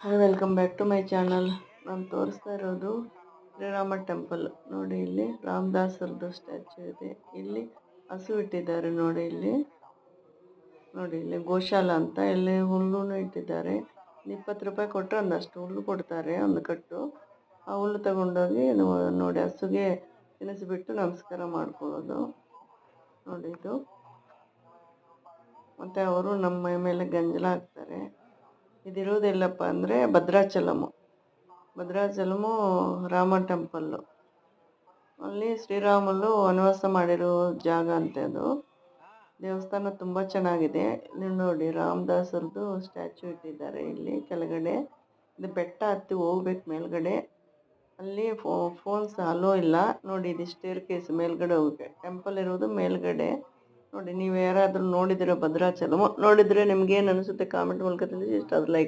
Hi, welcome back to my channel. ನಾನು ತೋರಿಸ್ತಾ ಇರೋದು ಶ್ರೀರಾಮ ಟೆಂಪಲ್. ನೋಡಿ, ಇಲ್ಲಿ ರಾಮದಾಸರದ್ದು ಸ್ಟ್ಯಾಚು ಇದೆ. ಇಲ್ಲಿ ಹಸು ಇಟ್ಟಿದ್ದಾರೆ. ನೋಡಿ ಇಲ್ಲಿ ಗೋಶಾಲ ಅಂತ. ಇಲ್ಲಿ ಹುಲ್ಲು ಇಟ್ಟಿದ್ದಾರೆ. 20 ರೂಪಾಯಿ ಕೊಟ್ಟರೆ ಒಂದಷ್ಟು ಹುಲ್ಲು ಕೊಡ್ತಾರೆ, ಒಂದು ಕಟ್ಟು. ಆ ಹುಲ್ಲು ತಗೊಂಡೋಗಿ ನೋಡಿ ಹಸುಗೆ ತಿನ್ನಿಸ್ಬಿಟ್ಟು ನಮಸ್ಕಾರ ಮಾಡ್ಕೊಳ್ಳೋದು. ನೋಡಿ ಇದು. ಮತ್ತು ಅವರು ನಮ್ಮ ಮೈ ಮೇಲೆ ಗಂಜಲ ಹಾಕ್ತಾರೆ. ಇದಿರೋದೆಲ್ಲಪ್ಪ ಅಂದರೆ ಭದ್ರಾಚಲಮು ರಾಮ ಟೆಂಪಲ್ಲು. ಅಲ್ಲಿ ಶ್ರೀರಾಮನು ವನವಾಸ ಮಾಡಿರೋ ಜಾಗ ಅಂತೆ ಅದು. ದೇವಸ್ಥಾನ ತುಂಬ ಚೆನ್ನಾಗಿದೆ. ನೀವು ನೋಡಿ, ರಾಮದಾಸರದ್ದು ಸ್ಟ್ಯಾಚು ಇಟ್ಟಿದ್ದಾರೆ ಇಲ್ಲಿ ಕೆಳಗಡೆ. ಇದು ಬೆಟ್ಟ ಹತ್ತಿ ಹೋಗ್ಬೇಕು ಮೇಲ್ಗಡೆ. ಅಲ್ಲಿ ಫೋನ್ಸ್ ಅಲೋ ಇಲ್ಲ. ನೋಡಿ, ಇದು ಸ್ಟೇರ್ ಕೇಸ್ ಮೇಲ್ಗಡೆ ಹೋಗುತ್ತೆ. ಟೆಂಪಲ್ ಇರೋದು ಮೇಲ್ಗಡೆ. ನೋಡಿ, ನೀವು ಯಾರಾದರೂ ನೋಡಿದಿರೋ ಭದ್ರಾಚಲಮು ನೋಡಿದರೆ ನಿಮ್ಗೇನು ಅನಿಸುತ್ತೆ ಕಾಮೆಂಟ್ ಮೂಲಕ ತಿಳಿಸಿ. ಇಷ್ಟ ಅದು ಲೈಕ್